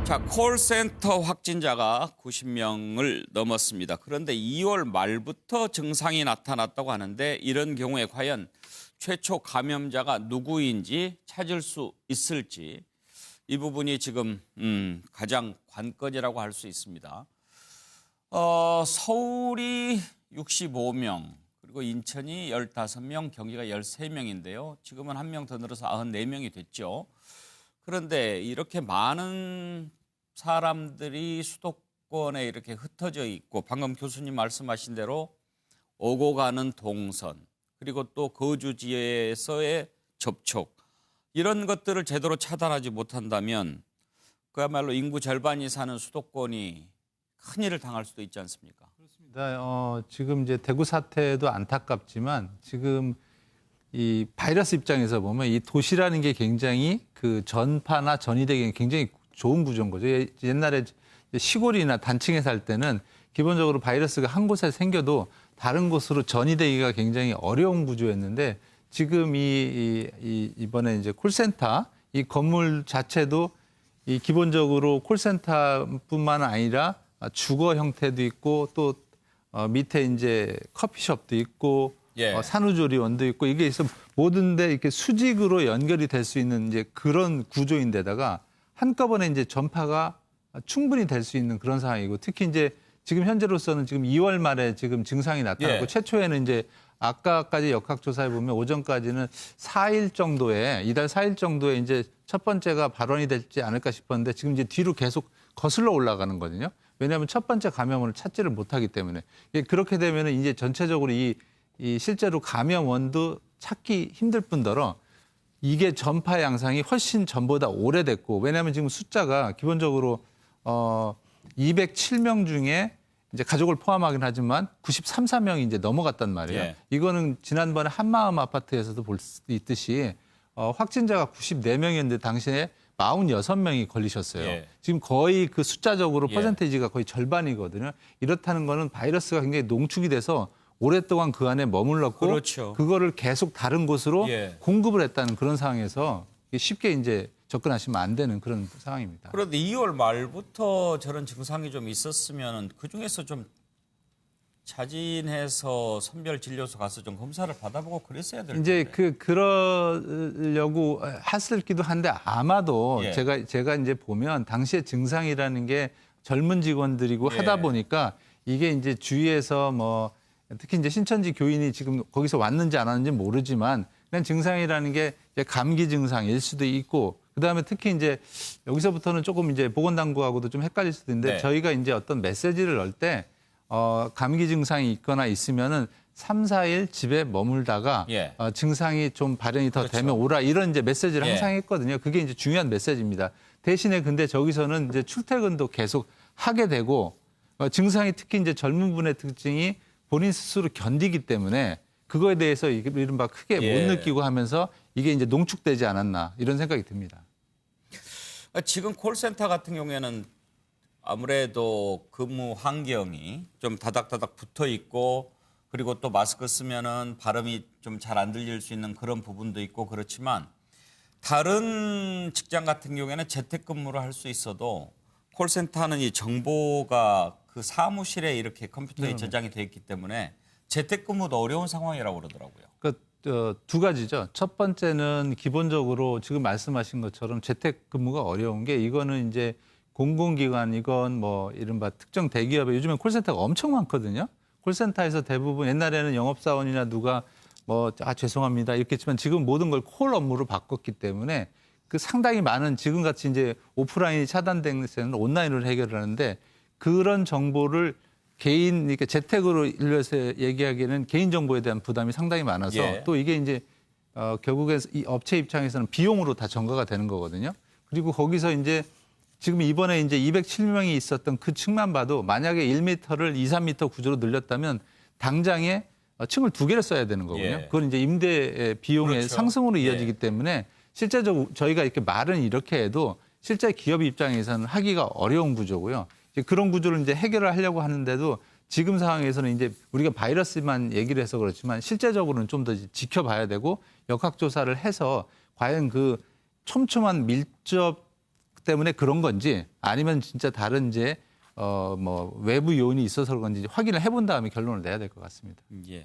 자, 콜센터 확진자가 90명을 넘었습니다. 그런데 2월 말부터 증상이 나타났다고 하는데 이런 경우에 과연 최초 감염자가 누구인지 찾을 수 있을지 이 부분이 지금 가장 관건이라고 할 수 있습니다. 서울이 65명, 그리고 인천이 15명, 경기가 13명인데요. 지금은 한 명 더 늘어서 94명이 됐죠. 그런데 이렇게 많은 사람들이 수도권에 이렇게 흩어져 있고 방금 교수님 말씀하신 대로 오고 가는 동선 그리고 또 거주지에서의 접촉 이런 것들을 제대로 차단하지 못한다면 그야말로 인구 절반이 사는 수도권이 큰일을 당할 수도 있지 않습니까? 그렇습니다. 지금 이제 대구 사태도 안타깝지만 지금 이 바이러스 입장에서 보면 이 도시라는 게 굉장히 그 전파나 전이되기 굉장히 좋은 구조인 거죠. 옛날에 시골이나 단층에 살 때는 기본적으로 바이러스가 한 곳에 생겨도 다른 곳으로 전이되기가 굉장히 어려운 구조였는데 지금 이번에 이제 콜센터 이 건물 자체도 이 기본적으로 콜센터뿐만 아니라 주거 형태도 있고 또 밑에 이제 커피숍도 있고 산후조리원도 있고 이게 있어 모든데 이렇게 수직으로 연결이 될 수 있는 이제 그런 구조인데다가 한꺼번에 이제 전파가 충분히 될 수 있는 그런 상황이고 특히 이제 지금 현재로서는 지금 2월 말에 지금 증상이 나타났고 최초에는 이제 아까까지 역학조사해 보면 오전까지는 4일 정도에 이달 4일 정도에 이제 첫 번째가 발원이 될지 않을까 싶었는데 지금 이제 뒤로 계속 거슬러 올라가는 거거든요. 왜냐하면 첫 번째 감염을 찾지를 못하기 때문에 그렇게 되면 이제 전체적으로 이 실제로 감염원도 찾기 힘들 뿐더러 이게 전파 양상이 훨씬 전보다 오래됐고 왜냐하면 지금 숫자가 기본적으로 207명 중에 이제 가족을 포함하긴 하지만 93~94명이 이제 넘어갔단 말이에요. 이거는 지난번에 한마음 아파트에서도 볼 수 있듯이 확진자가 94명이었는데 당시에 46명이 걸리셨어요. 지금 거의 그 숫자적으로 퍼센테이지가 거의 절반이거든요. 이렇다는 거는 바이러스가 굉장히 농축이 돼서 오랫동안 그 안에 머물렀고 그거를 계속 다른 곳으로 공급을 했다는 그런 상황에서 쉽게 이제 접근하시면 안 되는 그런 상황입니다. 그런데 2월 말부터 저런 증상이 좀 있었으면 그중에서 좀 자진해서 선별진료소 가서 좀 검사를 받아보고 그랬어야 될 텐데. 이제 그러려고 했을기도 한데 아마도 제가 이제 보면 당시에 증상이라는 게 젊은 직원들이고 하다 보니까 이게 이제 주위에서 뭐 특히 이제 신천지 교인이 지금 거기서 왔는지 안 왔는지 모르지만 그냥 증상이라는 게 이제 감기 증상일 수도 있고 그다음에 특히 이제 여기서부터는 조금 이제 보건당국하고도 좀 헷갈릴 수도 있는데 저희가 이제 어떤 메시지를 넣을 때 감기 증상이 있거나 있으면은 3~4일 집에 머물다가 증상이 좀 발현이 더 되면 오라 이런 이제 메시지를 항상 했거든요. 그게 이제 중요한 메시지입니다. 대신에 근데 저기서는 이제 출퇴근도 계속 하게 되고 증상이 특히 이제 젊은 분의 특징이 본인 스스로 견디기 때문에 그거에 대해서 이른바 크게 못 느끼고 하면서 이게 이제 농축되지 않았나 이런 생각이 듭니다. 지금 콜센터 같은 경우에는 아무래도 근무 환경이 좀 다닥다닥 붙어 있고 그리고 또 마스크 쓰면은 발음이 좀 잘 안 들릴 수 있는 그런 부분도 있고 그렇지만 다른 직장 같은 경우에는 재택근무를 할 수 있어도 콜센터는 이 정보가 그 사무실에 이렇게 컴퓨터에 저장이 돼 있기 때문에 재택근무도 어려운 상황이라고 그러더라고요. 두 가지죠. 첫 번째는 기본적으로 지금 말씀하신 것처럼 재택근무가 어려운 게 이거는 이제 공공기관 이건 뭐 이른바 특정 대기업에 요즘에 콜센터가 엄청 많거든요. 콜센터에서 대부분 옛날에는 영업사원이나 누가 뭐 죄송합니다 이렇게 했지만 지금 모든 걸 콜 업무로 바꿨기 때문에 그 상당히 많은 지금같이 이제 오프라인이 차단된 데는 온라인으로 해결을 하는데 그런 정보를 개인, 그러니까 재택으로 일러서 얘기하기에는 개인정보에 대한 부담이 상당히 많아서 또 이게 이제 결국에 이 업체 입장에서는 비용으로 다 전가가 되는 거거든요. 그리고 거기서 이제 지금 이번에 이제 207명이 있었던 그 층만 봐도 만약에 1m를 2~3m 구조로 늘렸다면 당장에 층을 2개를 써야 되는 거거든요. 그건 이제 임대 비용의 상승으로 이어지기 때문에 실제적으로 저희가 이렇게 말은 이렇게 해도 실제 기업 입장에서는 하기가 어려운 구조고요. 그런 구조를 이제 해결을 하려고 하는데도 지금 상황에서는 이제 우리가 바이러스만 얘기를 해서 그렇지만 실제적으로는 좀 더 지켜봐야 되고 역학조사를 해서 과연 그 촘촘한 밀접 때문에 그런 건지 아니면 진짜 다른 이제 뭐 외부 요인이 있어서 그런 건지 확인을 해본 다음에 결론을 내야 될 것 같습니다. 예.